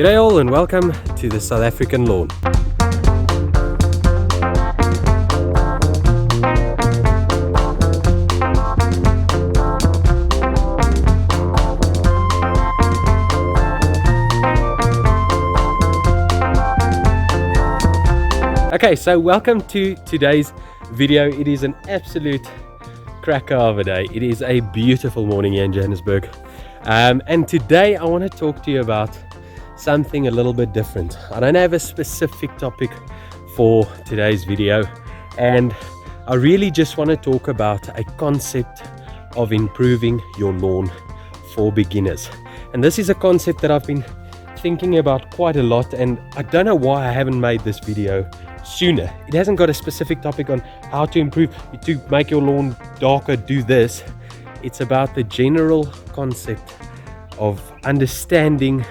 G'day all and welcome to the South African lawn. Okay, so welcome to today's video. It is an absolute cracker of a day. It is a beautiful morning here in Johannesburg. And today I want to talk to you about something a little bit different. I don't have a specific topic for today's video, and I really just want to talk about a concept of improving your lawn for beginners. And this is a concept that I've been thinking about quite a lot, and I don't know why I haven't made this video sooner. It hasn't got a specific topic on how to improve, to make your lawn darker, do this. It's about the general concept of understanding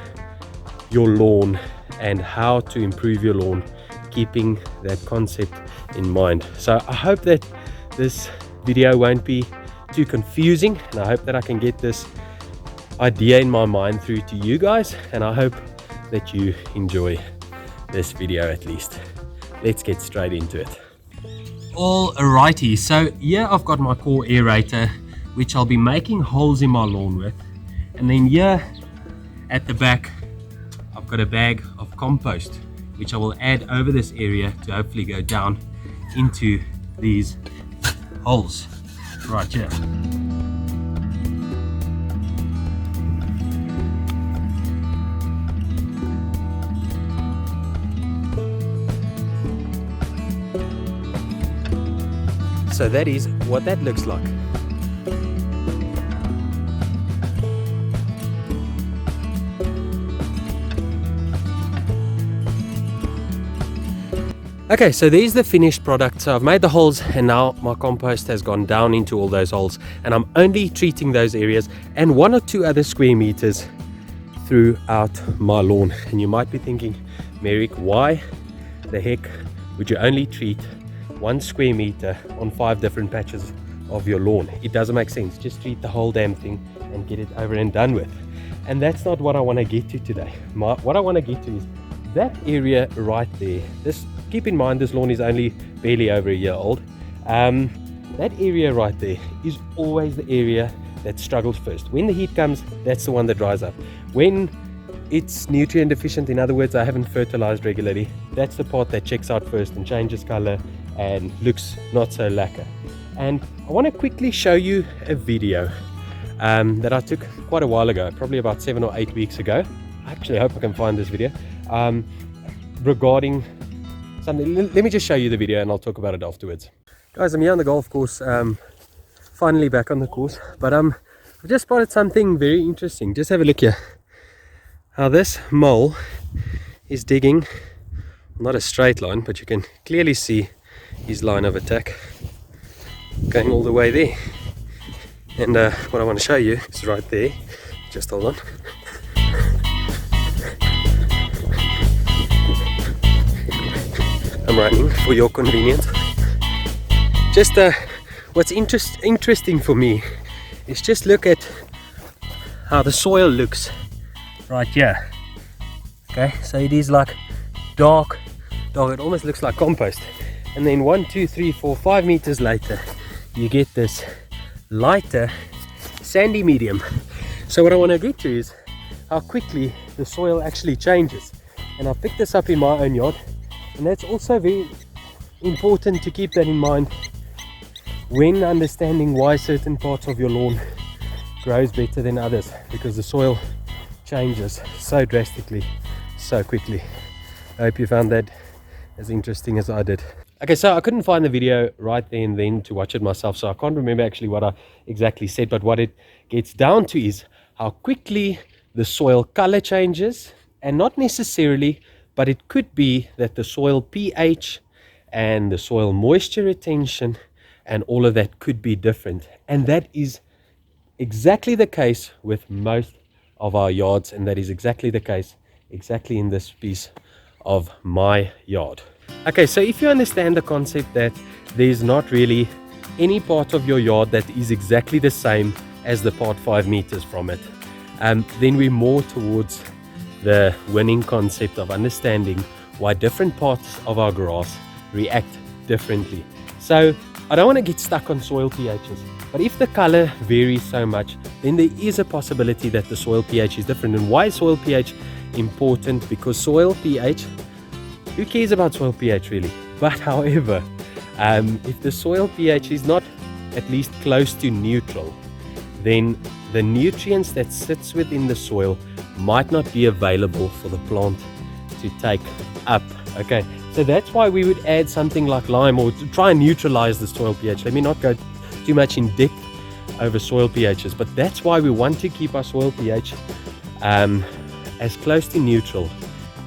your lawn and how to improve your lawn, keeping that concept in mind. So I hope that this video won't be too confusing, and I hope that I can get this idea in my mind through to you guys, and I hope that you enjoy this video at least. Let's get straight into it. Alrighty, so here I've got my core aerator, which I'll be making holes in my lawn with, and then here at the back I've got a bag of compost which I will add over this area to hopefully go down into these holes right here. So that is what that looks like. Okay, so there's the finished product. So I've made the holes, and now my compost has gone down into all those holes, and I'm only treating those areas and 1 or 2 other square meters throughout my lawn. And you might be thinking, Merrick, why the heck would you only treat 1 square meter on 5 different patches of your lawn? It doesn't make sense. Just treat the whole damn thing and get it over and done with. And that's not what I want to get to today. What I want to get to is that area right there. Keep in mind, this lawn is only barely over a year old. That area right there is always the area that struggles first. When the heat comes, that's the one that dries up. When it's nutrient deficient, in other words, I haven't fertilized regularly, that's the part that checks out first and changes color and looks not so lacquer. And I want to quickly show you a video that I took quite a while ago, probably about 7 or 8 weeks ago. I actually hope I can find this video regarding something. Let me just show you the video and I'll talk about it afterwards. Guys, I'm here on the golf course, finally back on the course, but I've just spotted something very interesting. Just have a look here, how this mole is digging, not a straight line, but you can clearly see his line of attack going all the way there. And what I want to show you is right there. Just hold on. I'm running for your convenience. Just what's interesting for me is just look at how the soil looks right here. Okay, so it is like dark, it almost looks like compost. And then 1, 2, 3, 4, 5 meters later, you get this lighter sandy medium. So what I want to get to is how quickly the soil actually changes. And I picked this up in my own yard, and that's also very important to keep that in mind when understanding why certain parts of your lawn grows better than others, because the soil changes so drastically, so quickly. I hope you found that as interesting as I did. Okay, so I couldn't find the video right there and then to watch it myself, so I can't remember actually what I exactly said, but what it gets down to is how quickly the soil color changes, and not necessarily, but it could be that the soil pH and the soil moisture retention and all of that could be different. And that is exactly the case with most of our yards, and that is exactly the case exactly in this piece of my yard. Okay, so if you understand the concept that there's not really any part of your yard that is exactly the same as the part 5 meters from it, then we're more towards the winning concept of understanding why different parts of our grass react differently. So I don't want to get stuck on soil pHs, but if the color varies so much, then there is a possibility that the soil pH is different. And why is soil pH important? Because soil pH, who cares about soil pH really? But however, if the soil pH is not at least close to neutral, then the nutrients that sits within the soil might not be available for the plant to take up. Okay, so that's why we would add something like lime, or to try and neutralize the soil pH. Let me not go too much in depth over soil pHs, but that's why we want to keep our soil pH as close to neutral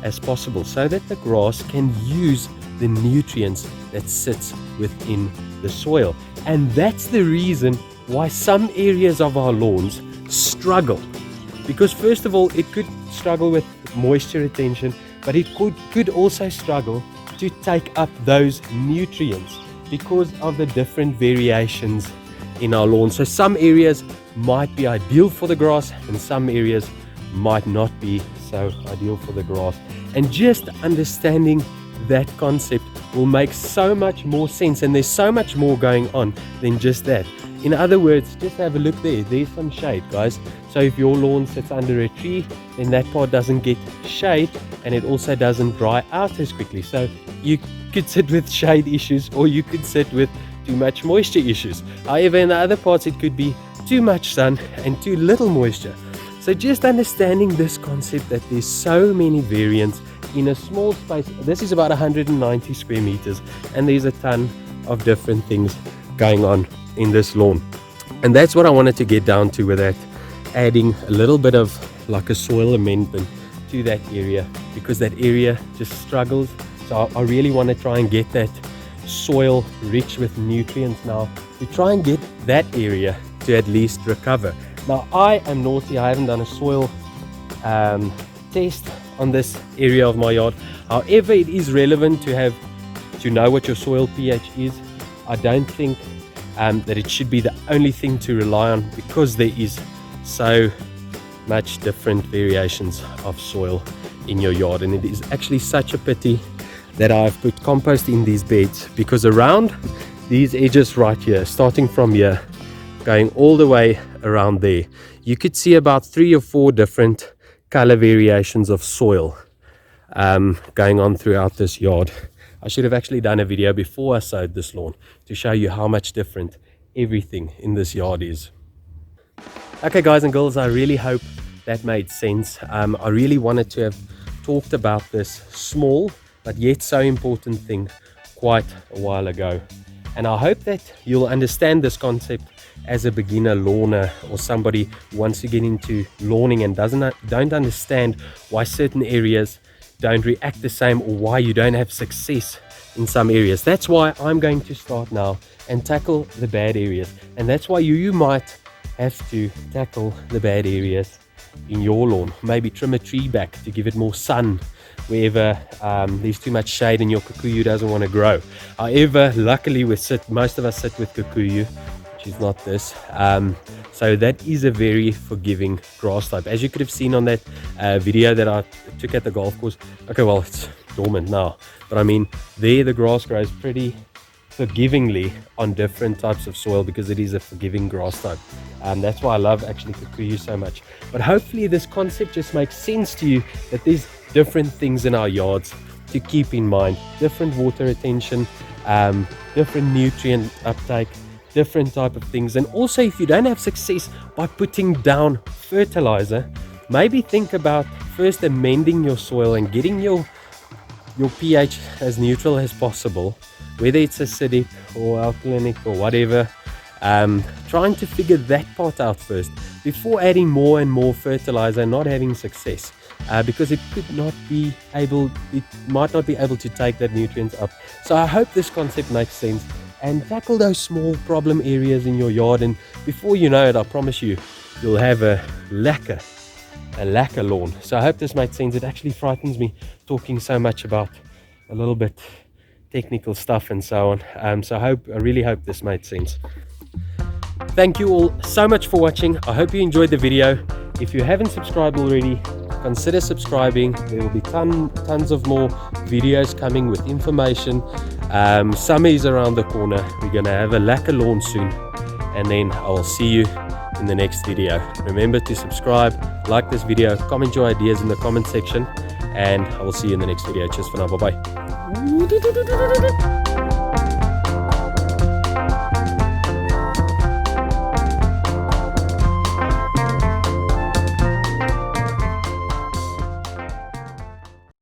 as possible, so that the grass can use the nutrients that sits within the soil. And that's the reason why some areas of our lawns struggle, because first of all, it could struggle with moisture retention, but it could also struggle to take up those nutrients because of the different variations in our lawn. So some areas might be ideal for the grass and some areas might not be so ideal for the grass. And just understanding that concept will make so much more sense, and there's so much more going on than just that. In other words, just have a look there. There's some shade, guys. So if your lawn sits under a tree, then that part doesn't get shade, and it also doesn't dry out as quickly. So you could sit with shade issues, or you could sit with too much moisture issues. However, in the other parts, it could be too much sun and too little moisture. So just understanding this concept that there's so many variants in a small space. This is about 190 square meters, and there's a ton of different things going on in this lawn. And that's what I wanted to get down to with that, adding a little bit of like a soil amendment to that area, because that area just struggles. So I really want to try and get that soil rich with nutrients now, to try and get that area to at least recover. Now I am naughty, I haven't done a soil test on this area of my yard. However, it is relevant to know what your soil pH is. I don't think that it should be the only thing to rely on, because there is so much different variations of soil in your yard. And it is actually such a pity that I've put compost in these beds, because around these edges right here, starting from here, going all the way around there, you could see about 3 or 4 different color variations of soil going on throughout this yard. I should have actually done a video before I sowed this lawn to show you how much different everything in this yard is. Okay guys and girls, I really hope that made sense. I really wanted to have talked about this small but yet so important thing quite a while ago. And I hope that you'll understand this concept as a beginner lawner, or somebody who wants to get into lawning and don't understand why certain areas don't react the same, or why you don't have success in some areas. That's why I'm going to start now and tackle the bad areas. And that's why you might have to tackle the bad areas in your lawn. Maybe trim a tree back to give it more sun wherever there's too much shade and your kikuyu doesn't want to grow. However, luckily most of us sit with kikuyu, which is not this. So that is a very forgiving grass type, as you could have seen on that video that I took at the golf course. Okay, well, it's dormant now, but I mean, there the grass grows pretty forgivingly on different types of soil, because it is a forgiving grass type. That's why I love actually kikuyu so much. But hopefully this concept just makes sense to you, that there's different things in our yards to keep in mind. Different water retention, different nutrient uptake, different type of things. And also, if you don't have success by putting down fertilizer, maybe think about first amending your soil and getting your pH as neutral as possible, whether it's acidic or alkalinic or whatever. Trying to figure that part out first before adding more and more fertilizer and not having success, because it might not be able to take that nutrients up. So I hope this concept makes sense, and tackle those small problem areas in your yard, and before you know it, I promise you'll have a lacquer lawn. So I hope this made sense. It actually frightens me talking so much about a little bit technical stuff and so on. So I really hope this made sense. Thank you all so much for watching. I hope you enjoyed the video. If you haven't subscribed already, consider subscribing. There will be tons of more videos coming with information. Summer is around the corner. We're gonna have a lekker lawn soon, and then I will see you in the next video. Remember to subscribe, like this video, comment your ideas in the comment section, and I will see you in the next video. Cheers for now. Bye bye.